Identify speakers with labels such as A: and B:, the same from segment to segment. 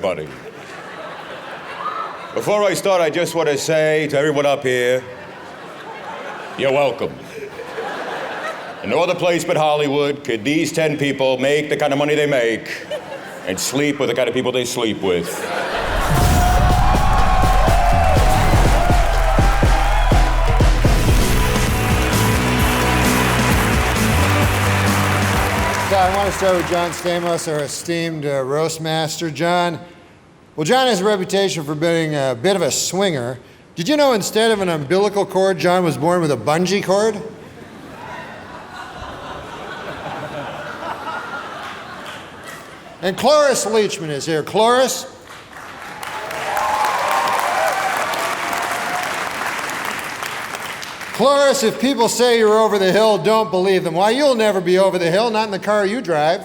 A: everybody. Before I start, I just want to say to everyone up here, you're welcome. In no other place but Hollywood could these 10 people make the kind of money they make and sleep with the kind of people they sleep with.
B: I want to start with John Stamos, our esteemed roast master. John, well, John has a reputation for being a bit of a swinger. Did you know instead of an umbilical cord, John was born with a bungee cord? And Cloris Leachman is here. Cloris? Cloris, if people say you're over the hill, don't believe them. Why, you'll never be over the hill, not in the car you drive.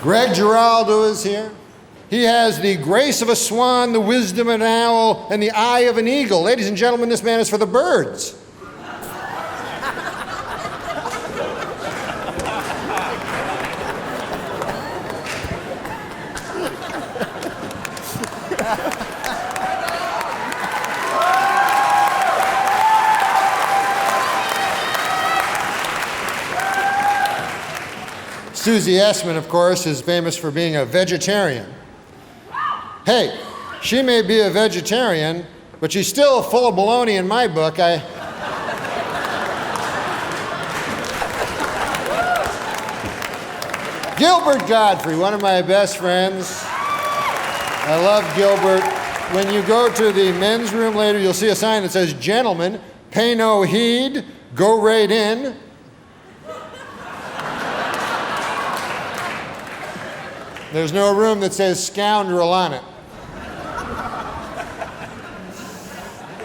B: Greg Giraldo is here. He has the grace of a swan, the wisdom of an owl, and the eye of an eagle. Ladies and gentlemen, this man is for the birds. Susie Essman, of course, is famous for being a vegetarian. Hey, she may be a vegetarian, but she's still full of baloney in my book. Gilbert Godfrey, one of my best friends. I love Gilbert. When you go to the men's room later, you'll see a sign that says, "Gentlemen, pay no heed, go right in." There's no room that says "scoundrel" on it.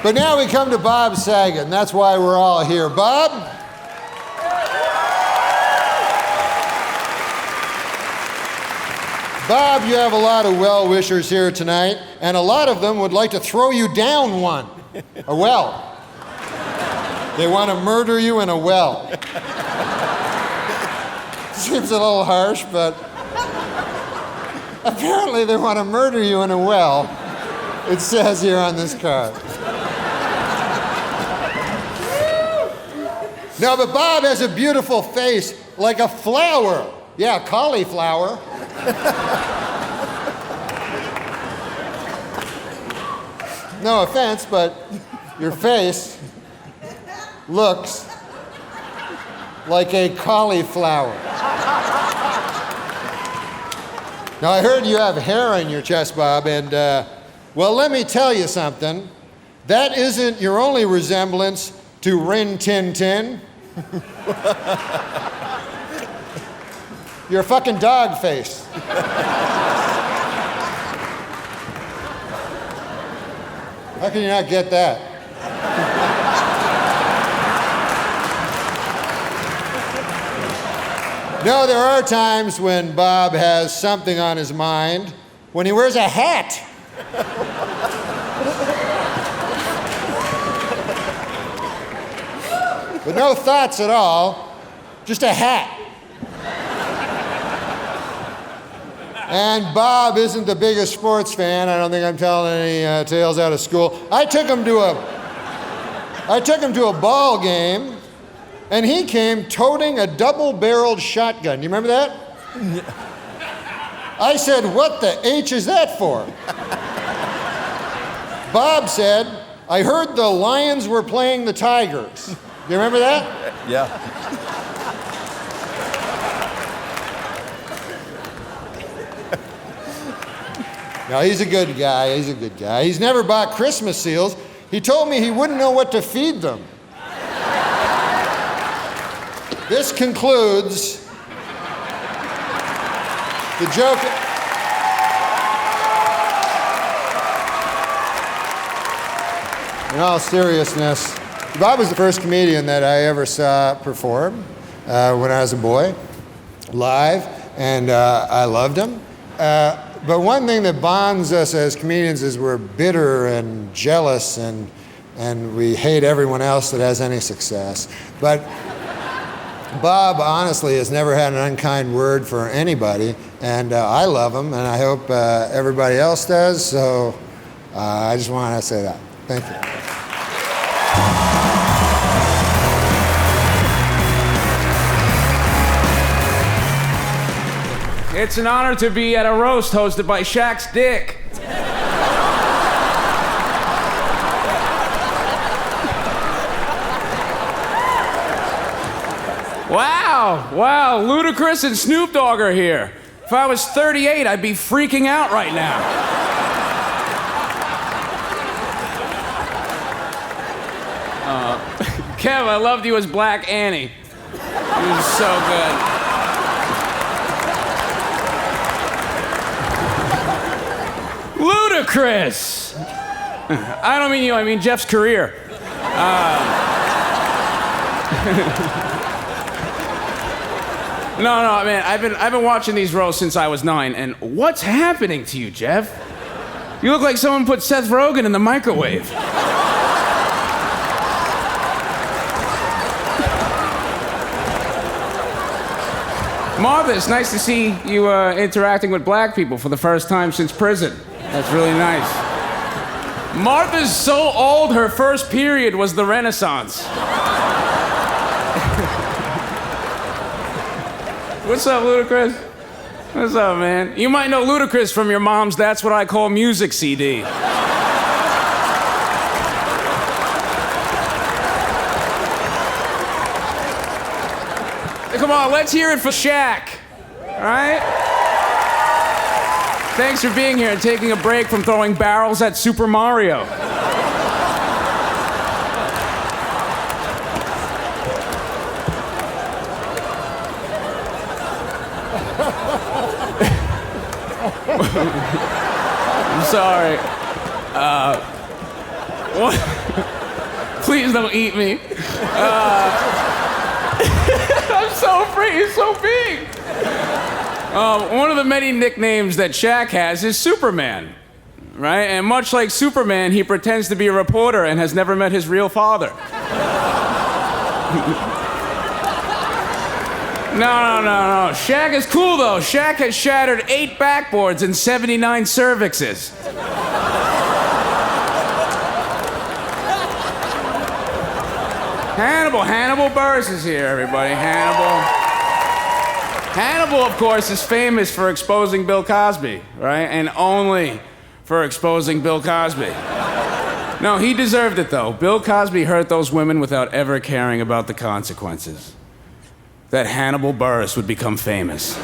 B: But now we come to Bob Saget, and that's why we're all here. Bob? Bob, you have a lot of well-wishers here tonight, and a lot of them would like to throw you down one, a well. They want to murder you in a well. Seems a little harsh, but apparently they want to murder you in a well. It says here on this card. No, but Bob has a beautiful face, like a flower. Yeah, cauliflower. No offense, but your face looks like a cauliflower. Now, I heard you have hair on your chest, Bob, and, well, let me tell you something. That isn't your only resemblance to Rin Tin Tin. You're a fucking dog face. How can you not get that? No, there are times when Bob has something on his mind, when he wears a hat. With no thoughts at all, just a hat. And Bob isn't the biggest sports fan. I don't think I'm telling any tales out of school. I took him to a ball game, and he came toting a double-barreled shotgun. You remember that? I said, "What the H is that for?" Bob said, "I heard the Lions were playing the Tigers." You remember that?
C: Yeah.
B: No, he's a good guy. He's a good guy. He's never bought Christmas seals. He told me he wouldn't know what to feed them. This concludes the joke. In all seriousness, Bob was the first comedian that I ever saw perform when I was a boy, live, and I loved him. But one thing that bonds us as comedians is we're bitter and jealous, and we hate everyone else that has any success. But Bob, honestly, has never had an unkind word for anybody, and I love him, and I hope everybody else does, so I just wanted to say that. Thank you.
C: It's an honor to be at a roast hosted by Shaq's dick. Wow, Ludacris and Snoop Dogg are here. If I was 38, I'd be freaking out right now. Kev, I loved you as Black Annie. You were so good. Ludacris! I don't mean you, I mean Jeff's career. No, man, I've been watching these roasts since I was 9, and what's happening to you, Jeff? You look like someone put Seth Rogen in the microwave. Martha, it's nice to see you interacting with black people for the first time since prison. That's really nice. Martha's so old, her first period was the Renaissance. What's up, Ludacris? What's up, man? You might know Ludacris from your mom's That's What I Call Music CD. Come on, let's hear it for Shaq. All right? Thanks for being here and taking a break from throwing barrels at Super Mario. I'm sorry. What? Please don't eat me. I'm so afraid. He's so big. One of the many nicknames that Shaq has is Superman, right? And much like Superman, he pretends to be a reporter and has never met his real father. No. Shaq is cool, though. Shaq has shattered 8 backboards and 79 cervixes. Hannibal Buress is here, everybody. Hannibal, of course, is famous for exposing Bill Cosby, right? And only for exposing Bill Cosby. No, he deserved it, though. Bill Cosby hurt those women without ever caring about the consequences. That Hannibal Buress would become famous.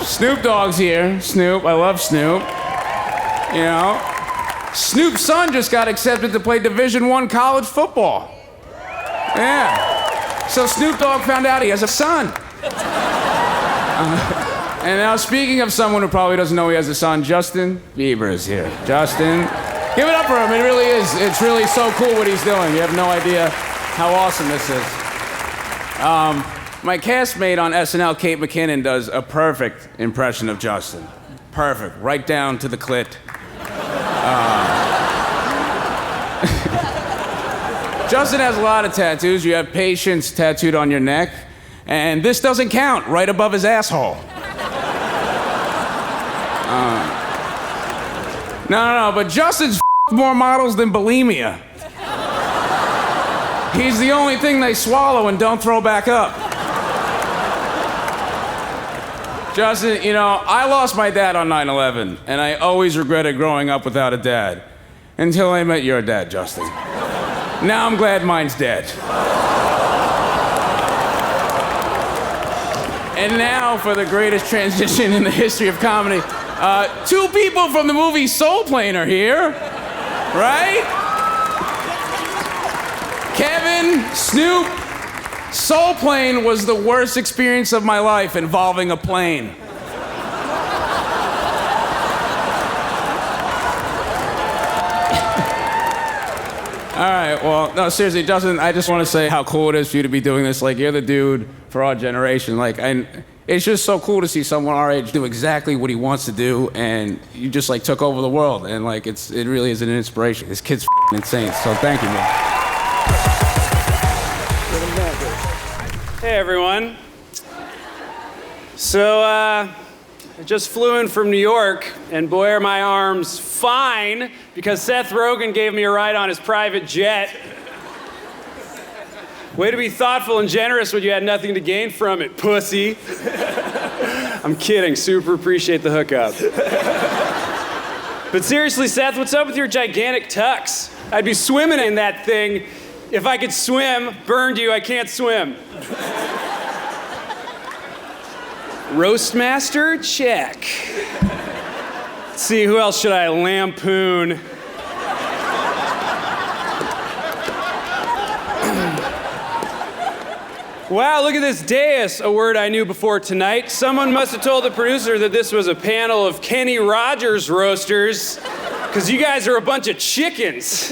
C: Snoop Dogg's here. Snoop, I love Snoop. You know, Snoop's son just got accepted to play Division I college football. Yeah. So Snoop Dogg found out he has a son. And now, speaking of someone who probably doesn't know he has a son, Justin Bieber is here. Justin, give it up for him. It really is. It's really so cool what he's doing. You have no idea how awesome this is. My castmate on SNL, Kate McKinnon, does a perfect impression of Justin. Perfect, right down to the clit. Justin has a lot of tattoos. You have patience tattooed on your neck, and this doesn't count, right above his asshole. No, but Justin's more models than bulimia. He's the only thing they swallow and don't throw back up. Justin, you know, I lost my dad on 9/11, and I always regretted growing up without a dad. Until I met your dad, Justin. Now I'm glad mine's dead. And now for the greatest transition in the history of comedy. 2 people from the movie Soul Plane are here, right? Kevin, Snoop, Soul Plane was the worst experience of my life involving a plane. All right, well, no, seriously, Justin, I just want to say how cool it is for you to be doing this. Like, you're the dude for our generation. Like, and it's just so cool to see someone our age do exactly what he wants to do, and you just, like, took over the world. And, like, it really is an inspiration. This kid's insane, so thank you, man.
D: Hey everyone. So, I just flew in from New York, and boy are my arms fine because Seth Rogen gave me a ride on his private jet. Way to be thoughtful and generous when you had nothing to gain from it, pussy. I'm kidding, super appreciate the hookup. But seriously, Seth, what's up with your gigantic tux? I'd be swimming in that thing. If I could swim, burned you, I can't swim. Roastmaster? Check. Let's see, who else should I lampoon? Wow, look at this dais, a word I knew before tonight. Someone must have told the producer that this was a panel of Kenny Rogers roasters, because you guys are a bunch of chickens.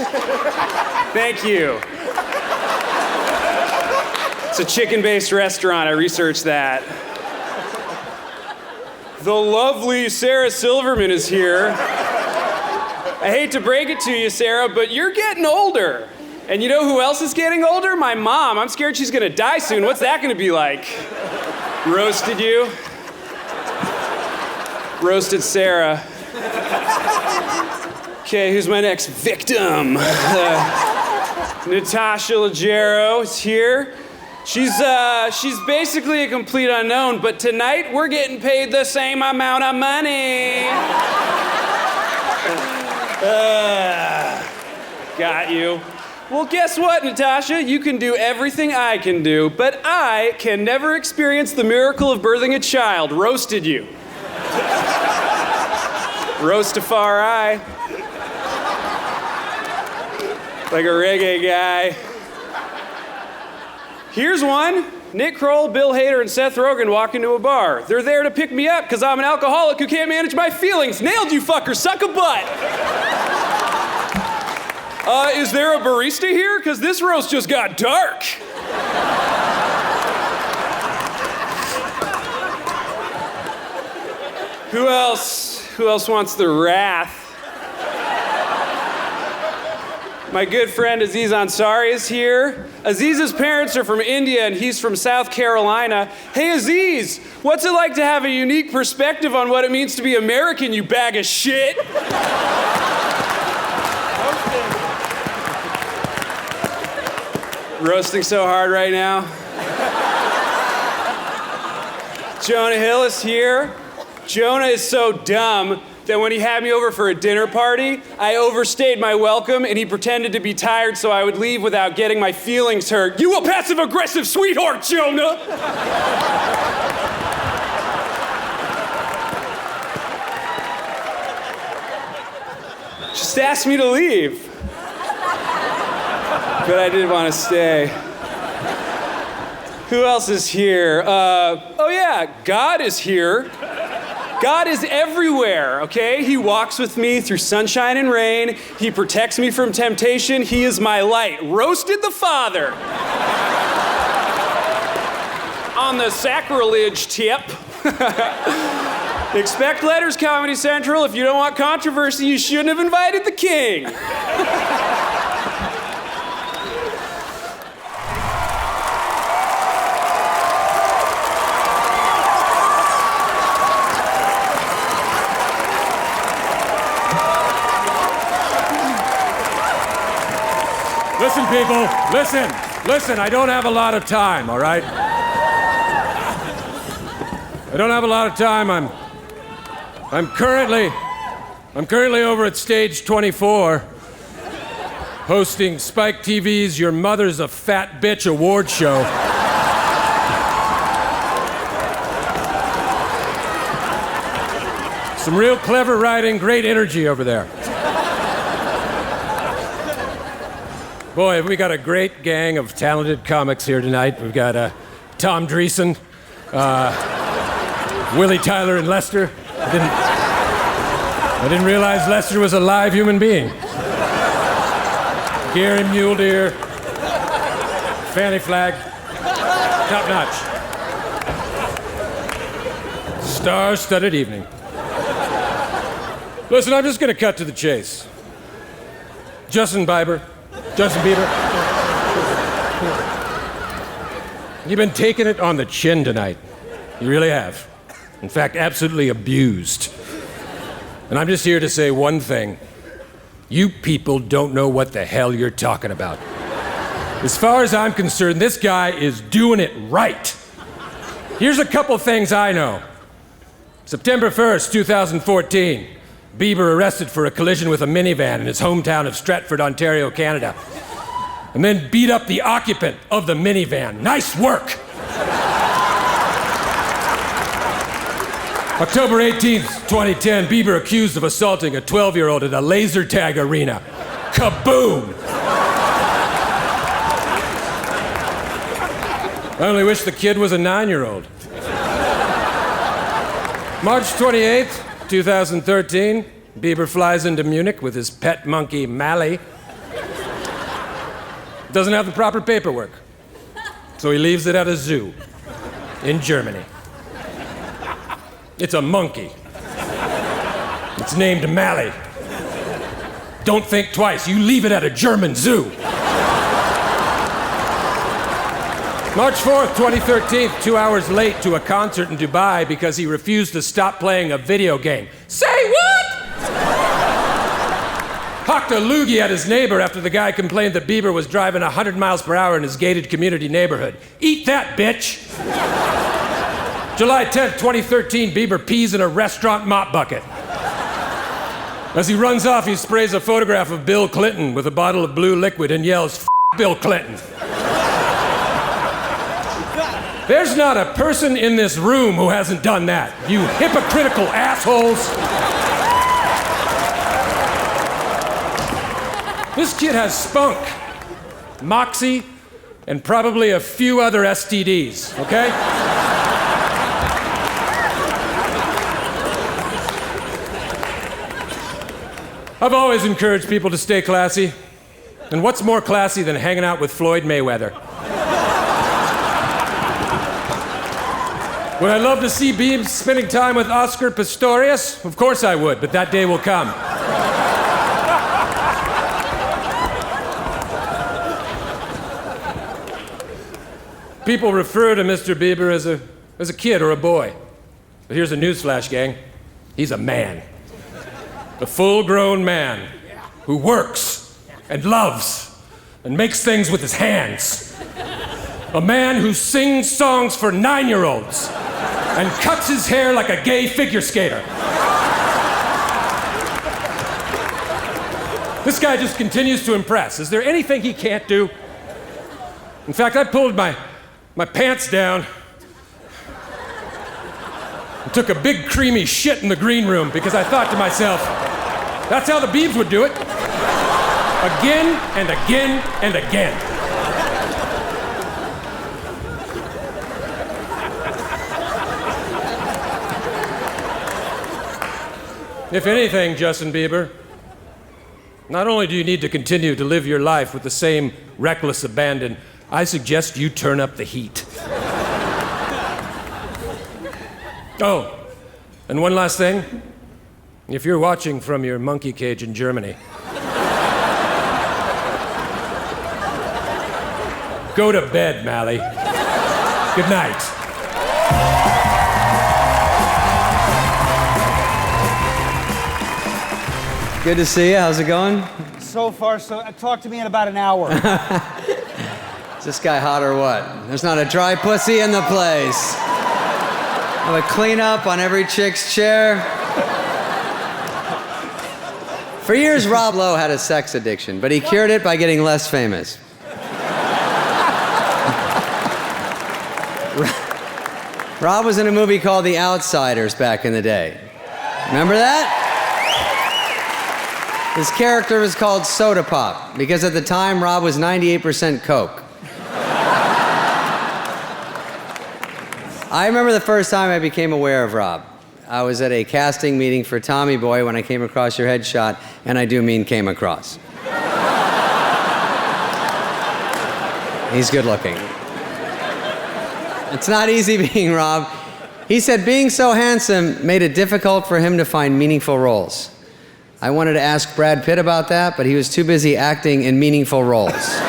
D: Thank you. It's a chicken-based restaurant, I researched that. The lovely Sarah Silverman is here. I hate to break it to you, Sarah, but you're getting older. And you know who else is getting older? My mom. I'm scared she's gonna die soon. What's that gonna be like? Roasted you? Roasted Sarah. Okay, who's my next victim? Natasha Leggero is here. She's basically a complete unknown, but tonight we're getting paid the same amount of money. Got you. Well, guess what, Natasha? You can do everything I can do, but I can never experience the miracle of birthing a child. Roasted you. Roastafari. Like a reggae guy. Here's one. Nick Kroll, Bill Hader, and Seth Rogen walk into a bar. They're there to pick me up because I'm an alcoholic who can't manage my feelings. Nailed you, fucker. Suck a butt. Is there a barista here? Because this roast just got dark. Who else wants the wrath? My good friend Aziz Ansari is here. Aziz's parents are from India and he's from South Carolina. Hey Aziz, what's it like to have a unique perspective on what it means to be American, you bag of shit? Roasting so hard right now. Jonah Hill is here. Jonah is so dumb that when he had me over for a dinner party, I overstayed my welcome and he pretended to be tired so I would leave without getting my feelings hurt. You a passive-aggressive sweetheart, Jonah! Just asked me to leave. But I did want to stay. Who else is here? Oh yeah, God is here. God is everywhere, okay? He walks with me through sunshine and rain. He protects me from temptation. He is my light. Roasted the Father. On the sacrilege tip. Expect letters, Comedy Central. If you don't want controversy, you shouldn't have invited the king.
E: Listen, people, listen, I don't have a lot of time, all right? I don't have a lot of time. I'm currently over at Stage 24, hosting Spike TV's Your Mother's a Fat Bitch award show. Some real clever writing, great energy over there. Boy, have we got a great gang of talented comics here tonight. We've got Tom Dreesen, Willie Tyler, and Lester. I didn't realize Lester was a live human being. Gary Mule Fanny Flag, top notch. Star-studded evening. Listen, I'm just gonna cut to the chase. Justin Bieber. You've been taking it on the chin tonight. You really have. In fact, absolutely abused. And I'm just here to say one thing. You people don't know what the hell you're talking about. As far as I'm concerned, this guy is doing it right. Here's a couple things I know. September 1st, 2014, Bieber arrested for a collision with a minivan in his hometown of Stratford, Ontario, Canada. And then beat up the occupant of the minivan. Nice work! October 18th, 2010, Bieber accused of assaulting a 12-year-old at a laser tag arena. Kaboom! I only wish the kid was a 9-year-old. March 28th, 2013, Bieber flies into Munich with his pet monkey, Mally. Doesn't have the proper paperwork, so he leaves it at a zoo in Germany. It's a monkey. It's named Mally. Don't think twice. You leave it at a German zoo. March 4th, 2013, 2 hours late to a concert in Dubai because he refused to stop playing a video game. Say what? Hocked a loogie at his neighbor after the guy complained that Bieber was driving 100 miles per hour in his gated community neighborhood. Eat that, bitch! July 10th, 2013, Bieber pees in a restaurant mop bucket. As he runs off, he sprays a photograph of Bill Clinton with a bottle of blue liquid and yells, "F Bill Clinton." There's not a person in this room who hasn't done that, you hypocritical assholes. This kid has spunk, moxie, and probably a few other STDs, okay? I've always encouraged people to stay classy. And what's more classy than hanging out with Floyd Mayweather? Would I love to see Biebs spending time with Oscar Pistorius? Of course I would, but that day will come. People refer to Mr. Bieber as a kid or a boy. But here's a newsflash, gang. He's a man. A full-grown man who works and loves and makes things with his hands. A man who sings songs for 9-year-olds and cuts his hair like a gay figure skater. This guy just continues to impress. Is there anything he can't do? In fact, I pulled my pants down and took a big creamy shit in the green room because I thought to myself, that's how the Biebs would do it. Again and again and again. If anything, Justin Bieber, not only do you need to continue to live your life with the same reckless abandon, I suggest you turn up the heat. Oh, and one last thing. If you're watching from your monkey cage in Germany, go to bed, Mally. Good night.
F: Good to see you. How's it going?
G: So far, so talk to me in about an hour.
F: Is this guy hot or what? There's not a dry pussy in the place. Have a cleanup on every chick's chair. For years, Rob Lowe had a sex addiction, but he cured it by getting less famous. Rob was in a movie called The Outsiders back in the day. Remember that? His character was called Soda Pop, because at the time, Rob was 98% coke. I remember the first time I became aware of Rob. I was at a casting meeting for Tommy Boy when I came across your headshot, and I do mean came across. He's good looking. It's not easy being Rob. He said being so handsome made it difficult for him to find meaningful roles. I wanted to ask Brad Pitt about that, but he was too busy acting in meaningful roles.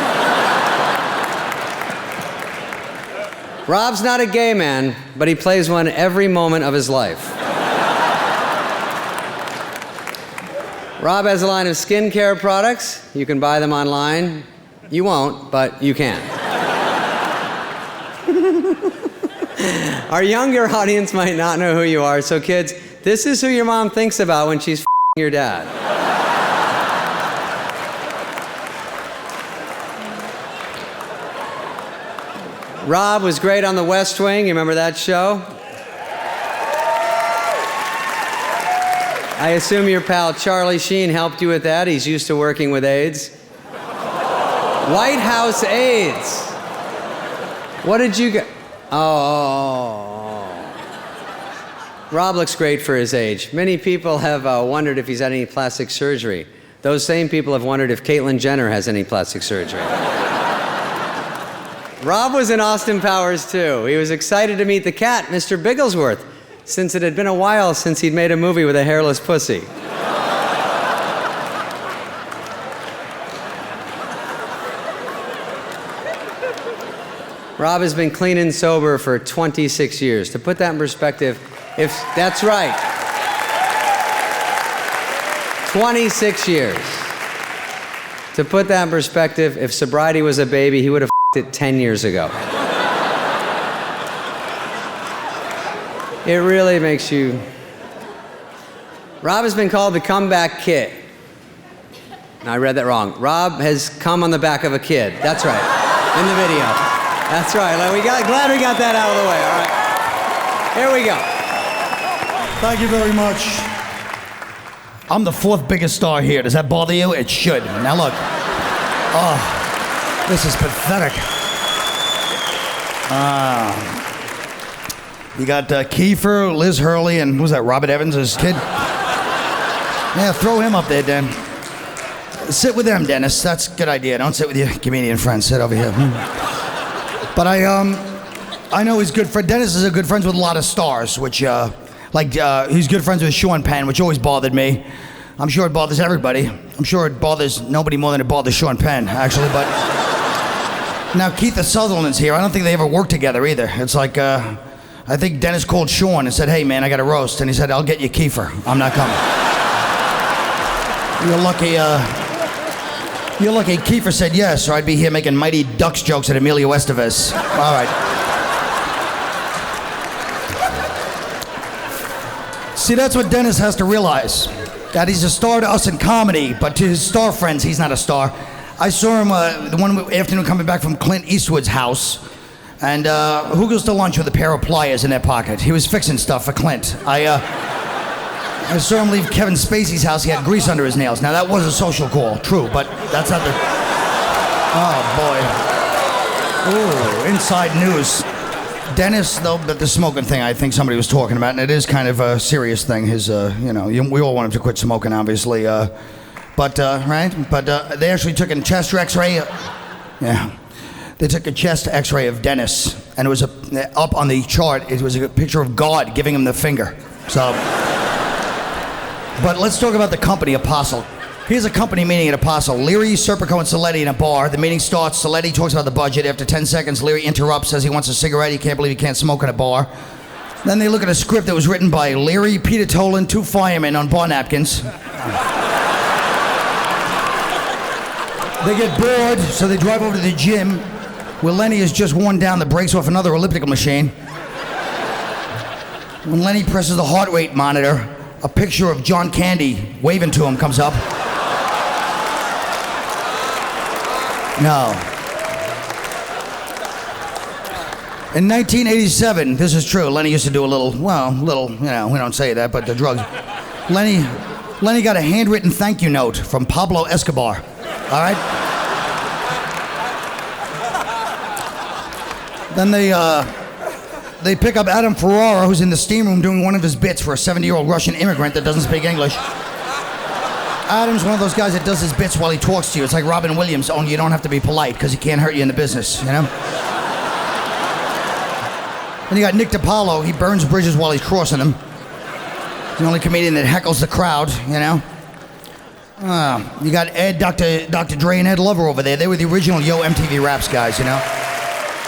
F: Rob's not a gay man, but he plays one every moment of his life. Rob has a line of skincare products. You can buy them online. You won't, but you can. Our younger audience might not know who you are, so kids, this is who your mom thinks about when she's f***ing your dad. Rob was great on The West Wing. You remember that show? I assume your pal Charlie Sheen helped you with that. He's used to working with AIDS. White House AIDS. What did you get? Oh. Rob looks great for his age. Many people have wondered if he's had any plastic surgery. Those same people have wondered if Caitlyn Jenner has any plastic surgery. Rob was in Austin Powers too. He was excited to meet the cat, Mr. Bigglesworth, since it had been a while since he'd made a movie with a hairless pussy. Rob has been clean and sober for 26 years. To put that in perspective, that's right. 26 years. To put that in perspective, if sobriety was a baby, he would have it 10 years ago. It really makes you... Rob has been called the comeback kid. No, I read that wrong. Rob has come on the back of a kid. That's right. In the video. That's right. Glad we got that out of the way. All right. Here we go.
H: Thank you very much. I'm the fourth biggest star here. Does that bother you? It should. Now look. Oh. This is pathetic. You got Kiefer, Liz Hurley, and who's that, Robert Evans' kid? Yeah, throw him up there, Dan. Sit with them, Dennis. That's a good idea. Don't sit with your comedian friends. Sit over here. But I know he's good friend. Dennis is a good friends with a lot of stars, which, he's good friends with Sean Penn, which always bothered me. I'm sure it bothers everybody. I'm sure it bothers nobody more than it bothers Sean Penn, actually, but... Now, Keith Sutherland's here. I don't think they ever worked together either. It's like, I think Dennis called Sean and said, hey, man, I got a roast. And he said, I'll get you Kiefer. I'm not coming. You're lucky Kiefer said yes, or I'd be here making Mighty Ducks jokes at Emilio Estevez. All right. See, that's what Dennis has to realize. That he's a star to us in comedy, but to his star friends, he's not a star. I saw him the one afternoon coming back from Clint Eastwood's house, and who goes to lunch with a pair of pliers in their pocket? He was fixing stuff for Clint. I saw him leave Kevin Spacey's house. He had grease under his nails. Now that was a social call, true, but that's not the... Oh boy. Ooh, inside news. Dennis, though, but the smoking thing I think somebody was talking about, and it is kind of a serious thing. His, we all want him to quit smoking, obviously. But they actually took a chest x-ray. They took a chest x-ray of Dennis, and it was up on the chart. It was a picture of God giving him the finger. So, but let's talk about the company Apostle. Here's a company meeting at Apostle. Leary, Serpico, and Saletti in a bar. The meeting starts. Saletti talks about the budget. After 10 seconds, Leary interrupts, says he wants a cigarette. He can't believe he can't smoke in a bar. Then they look at a script that was written by Leary, Peter Tolan, 2 firemen on bar napkins. They get bored, so they drive over to the gym, where Lenny has just worn down the brakes off another elliptical machine. When Lenny presses the heart rate monitor, a picture of John Candy waving to him comes up. No. In 1987, this is true, Lenny used to do a little, we don't say that, but the drugs. Lenny got a handwritten thank you note from Pablo Escobar. All right? Then they pick up Adam Ferrara, who's in the steam room doing one of his bits for a 70-year-old Russian immigrant that doesn't speak English. Adam's one of those guys that does his bits while he talks to you. It's like Robin Williams, only you don't have to be polite because he can't hurt you in the business, you know? Then you got Nick DiPaolo. He burns bridges while he's crossing them. He's the only comedian that heckles the crowd, you know? You got Ed, Dr. Dre, and Ed Lover over there. They were the original Yo MTV Raps guys, you know?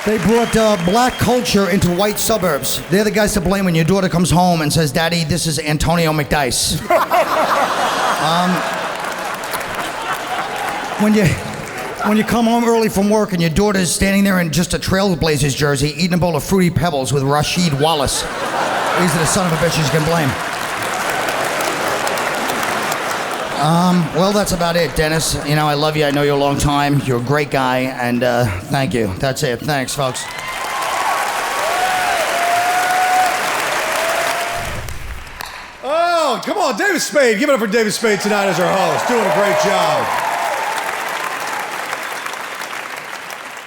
H: They brought black culture into white suburbs. They're the guys to blame when your daughter comes home and says, "Daddy, this is Antonio McDice." When you come home early from work and your daughter's standing there in just a Trailblazers jersey eating a bowl of Fruity Pebbles with Rasheed Wallace. These are the son of a bitches you can blame. Well, that's about it, Dennis. You know, I love you. I know you a long time. You're a great guy, and thank you. That's it. Thanks, folks.
I: Oh, come on, David Spade. Give it up for David Spade tonight as our host. Doing a great job.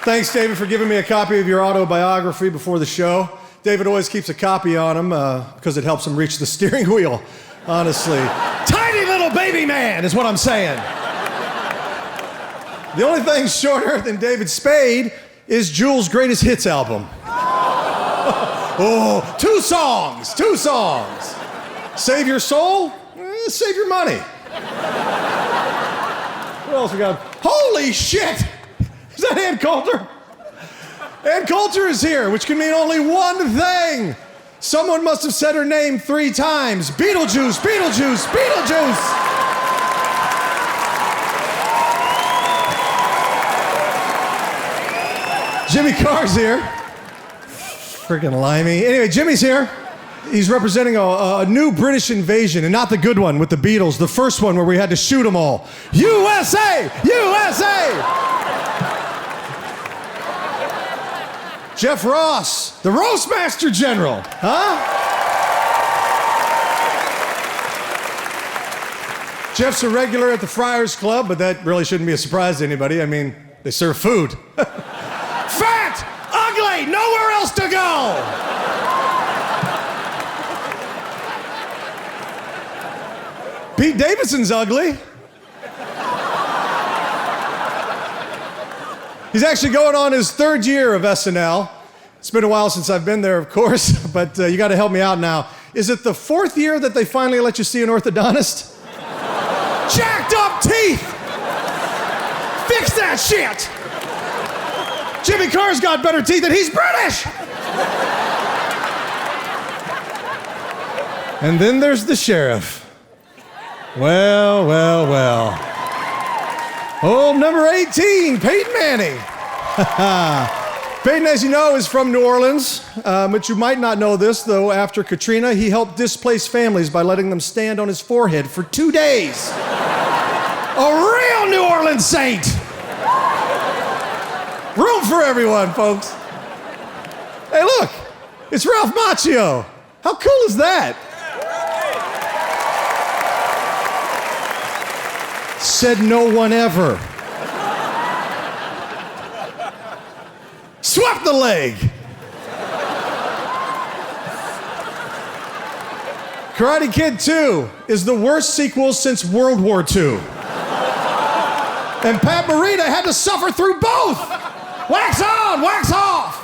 I: Thanks, David, for giving me a copy of your autobiography before the show. David always keeps a copy on him because it helps him reach the steering wheel, honestly. Tiny little baby man is what I'm saying. The only thing shorter than David Spade is Jules' greatest hits album. Oh, two songs. Save Your Soul, Save Your Money. What else we got? Holy shit! Is that Ann Coulter? Ann Coulter is here, which can mean only one thing. Someone must have said her name 3 times. Beetlejuice, Beetlejuice, Beetlejuice. Jimmy Carr's here. Freaking limey. Anyway, Jimmy's here. He's representing a new British invasion, and not the good one with the Beatles, the first one where we had to shoot them all. USA! USA! Jeff Ross, the Roastmaster General, huh? Jeff's a regular at the Friars Club, but that really shouldn't be a surprise to anybody. I mean, they serve food. Fat! Ugly! Nowhere else to go! Pete Davidson's ugly. He's actually going on his 3rd year of SNL. It's been a while since I've been there, of course, but you got to help me out now. Is it the 4th year that they finally let you see an orthodontist? Jacked up teeth! Fix that shit! Jimmy Carr's got better teeth and he's British! And then there's the sheriff. Well. Oh, number 18, Peyton Manning. Peyton, as you know, is from New Orleans, but you might not know this, though. After Katrina, he helped displaced families by letting them stand on his forehead for 2 days. A real New Orleans saint. Room for everyone, folks. Hey, look, it's Ralph Macchio. How cool is that? Said no one ever. Swept the leg. Karate Kid 2 is the worst sequel since World War II. And Pat Morita had to suffer through both. Wax on, wax off.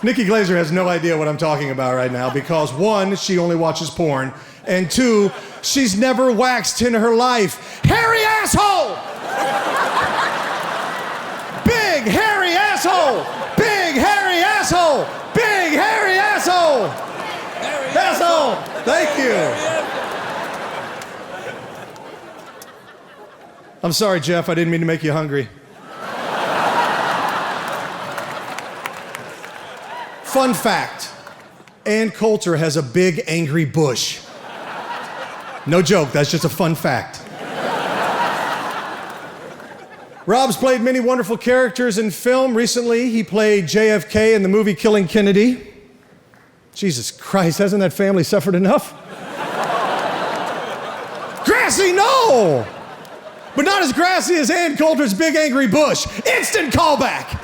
I: Nikki Glaser has no idea what I'm talking about right now because 1, she only watches porn, and 2, she's never waxed in her life. Hairy asshole! Big hairy asshole! Big hairy asshole! Big hairy asshole! Asshole! Thank you. I'm sorry, Jeff. I didn't mean to make you hungry. Fun fact. Ann Coulter has a big, angry bush. No joke, that's just a fun fact. Rob's played many wonderful characters in film. Recently, he played JFK in the movie Killing Kennedy. Jesus Christ, hasn't that family suffered enough? Grassy, no! But not as grassy as Ann Coulter's big, angry bush. Instant callback!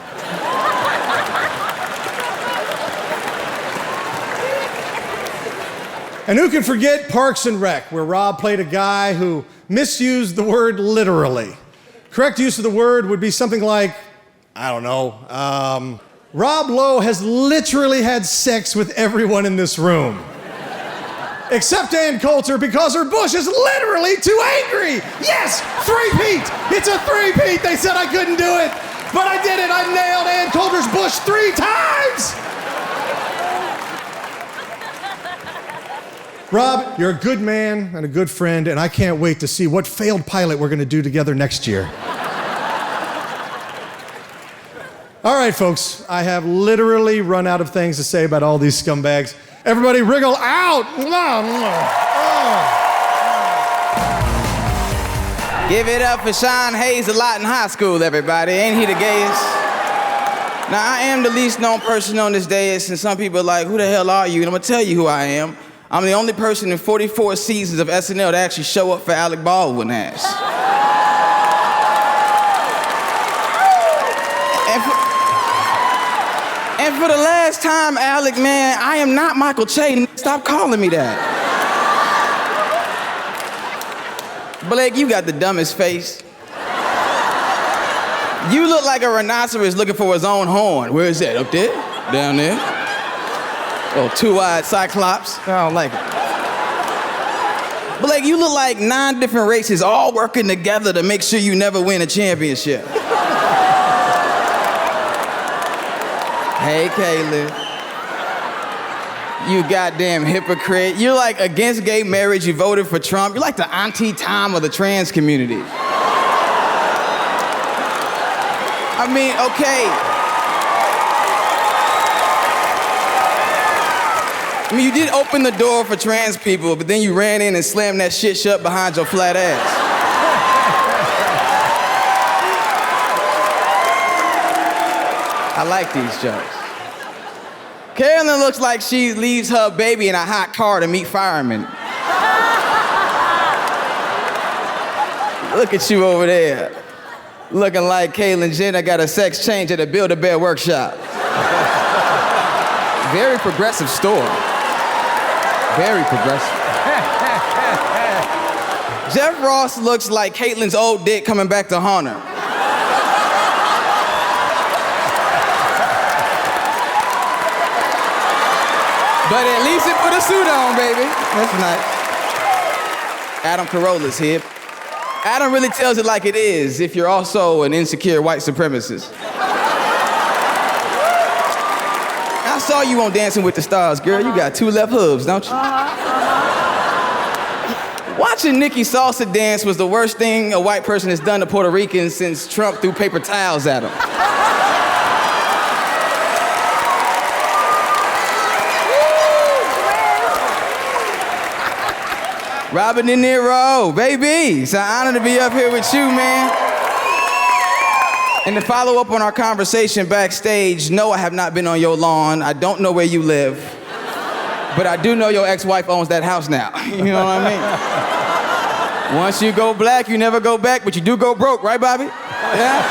I: And who can forget Parks and Rec, where Rob played a guy who misused the word literally. Correct use of the word would be something like, I don't know, Rob Lowe has literally had sex with everyone in this room. Except Ann Coulter, because her bush is literally too angry. Yes, 3-peat. It's a 3-peat. They said I couldn't do it. But I did it. I nailed Ann Coulter's bush 3 times. Rob, you're a good man and a good friend, and I can't wait to see what failed pilot we're going to do together next year. All right, folks, I have literally run out of things to say about all these scumbags. Everybody wriggle out.
J: Give it up for Sean Hayes a lot in high school, everybody. Ain't he the gayest? Now, I am the least known person on this dais, and some people are like, who the hell are you? And I'm gonna tell you who I am. I'm the only person in 44 seasons of SNL to actually show up for Alec Baldwin's ass. And for the last time, Alec, man, I am not Michael Che. Stop calling me that. Blake, you got the dumbest face. You look like a rhinoceros looking for his own horn. Where is that? Up there? Down there? Oh, 2-eyed cyclops. I don't like it. Blake, you look like 9 different races all working together to make sure you never win a championship. Hey, Caitlin. You goddamn hypocrite. You're like against gay marriage, you voted for Trump. You're like the Auntie Tom of the trans community. I mean, okay. I mean, you did open the door for trans people, but then you ran in and slammed that shit shut behind your flat ass. I like these jokes. Carolyn looks like she leaves her baby in a hot car to meet firemen. Look at you over there. Looking like Caitlyn Jenner got a sex change at a Build-A-Bear workshop. Very progressive store. Very progressive. Jeff Ross looks like Caitlyn's old dick coming back to haunt her. But at least it put a suit on, baby. That's nice. Adam Carolla's here. Adam really tells it like it is if you're also an insecure white supremacist. I saw you on Dancing with the Stars, girl. You got 2 left hooves, don't you? Watching Nikki Salsa dance was the worst thing a white person has done to Puerto Ricans since Trump threw paper towels at them. Robert De Niro, baby. It's an honor to be up here with you, man. And to follow up on our conversation backstage, no, I have not been on your lawn. I don't know where you live. But I do know your ex-wife owns that house now. You know what I mean? Once you go black, you never go back, but you do go broke, right, Bobby? Yeah?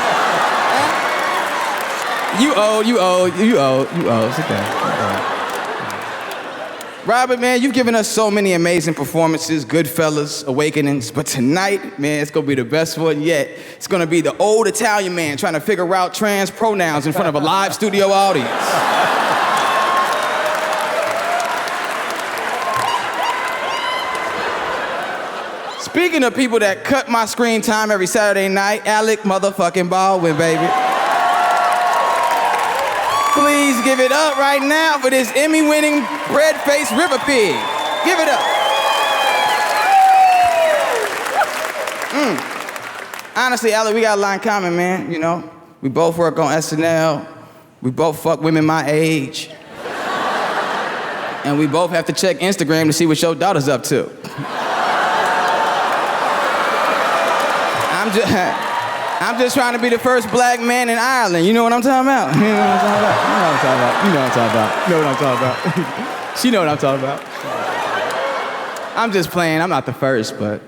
J: You owe. It's okay. Robert, man, you've given us so many amazing performances, Goodfellas, Awakenings, but tonight, man, it's gonna be the best one yet. It's gonna be the old Italian man trying to figure out trans pronouns in front of a live studio audience. Speaking of people that cut my screen time every Saturday night, Alec motherfucking Baldwin, baby. Please give it up right now for this Emmy-winning bread-faced river pig. Give it up. Honestly, Alec, we got a lot in common, man. You know, we both work on SNL. We both fuck women my age. And we both have to check Instagram to see what your daughter's up to. I'm just trying to be the first black man in Ireland. You know what I'm talking about? You know what I'm talking about? You know what I'm talking about? You know what I'm talking about? You know what I'm talking about? She know what I'm talking about. I'm just playing. I'm not the first, but.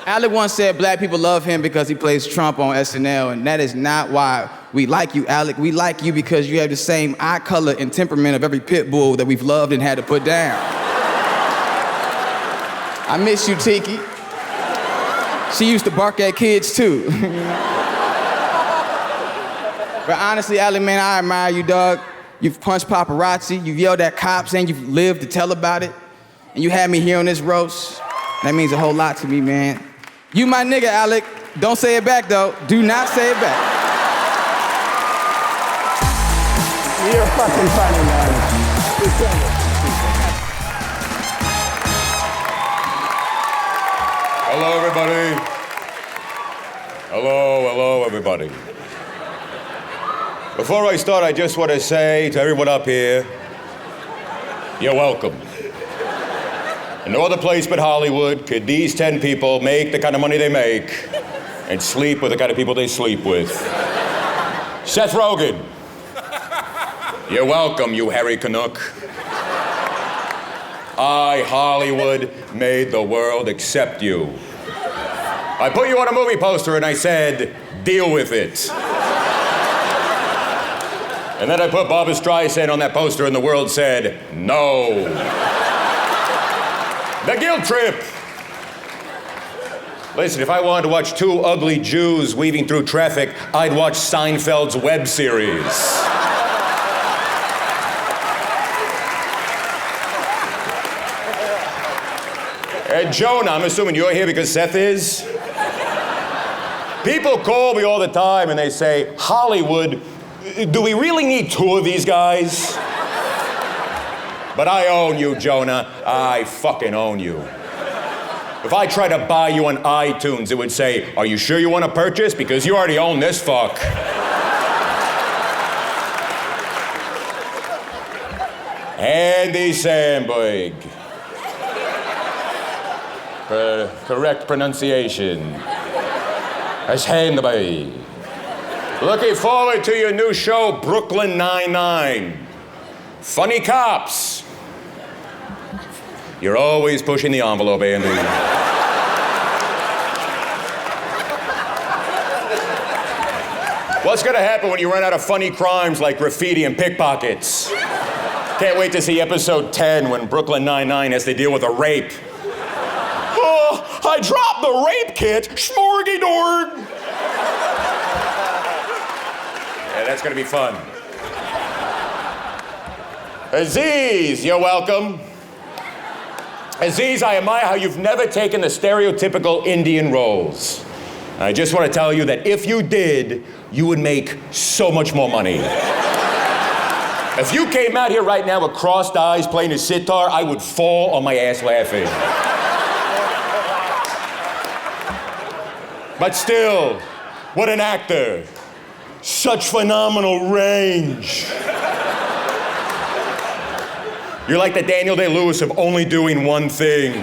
J: Alec once said black people love him because he plays Trump on SNL, and that is not why we like you, Alec. We like you because you have the same eye color and temperament of every pit bull that we've loved and had to put down. I miss you, Tiki. She used to bark at kids too. But honestly, Alec, man, I admire you, dog. You've punched paparazzi, you've yelled at cops, and you've lived to tell about it. And you had me here on this roast. That means a whole lot to me, man. You my nigga, Alec. Don't say it back, though. Do not say it back.
G: You're fucking funny, man.
A: Hello, everybody. Hello, everybody. Before I start, I just want to say to everyone up here, you're welcome. In no other place but Hollywood could these 10 people make the kind of money they make and sleep with the kind of people they sleep with. Seth Rogen. You're welcome, you hairy Canuck. I, Hollywood, made the world accept you. I put you on a movie poster and I said, deal with it. And then I put Barbra Streisand on that poster and the world said, no. The guilt trip. Listen, if I wanted to watch two ugly Jews weaving through traffic, I'd watch Seinfeld's web series. Jonah, I'm assuming you're here because Seth is? People call me all the time and they say, Hollywood, do we really need two of these guys? But I own you, Jonah. I fucking own you. If I try to buy you on iTunes, it would say, are you sure you want to purchase? Because you already own this fuck. Andy Samberg. Correct pronunciation. As Handby. Looking forward to your new show, Brooklyn Nine-Nine. Funny cops. You're always pushing the envelope, Andy. What's gonna happen when you run out of funny crimes like graffiti and pickpockets? Can't wait to see episode 10 when Brooklyn Nine-Nine has to deal with a rape. Oh, I dropped the rape kit, schmorgy-dord. Yeah, that's gonna be fun. Aziz, you're welcome. Aziz, I admire how you've never taken the stereotypical Indian roles. I just want to tell you that if you did, you would make so much more money. If you came out here right now with crossed eyes playing a sitar, I would fall on my ass laughing. But still, what an actor. Such phenomenal range. You're like the Daniel Day-Lewis of only doing one thing.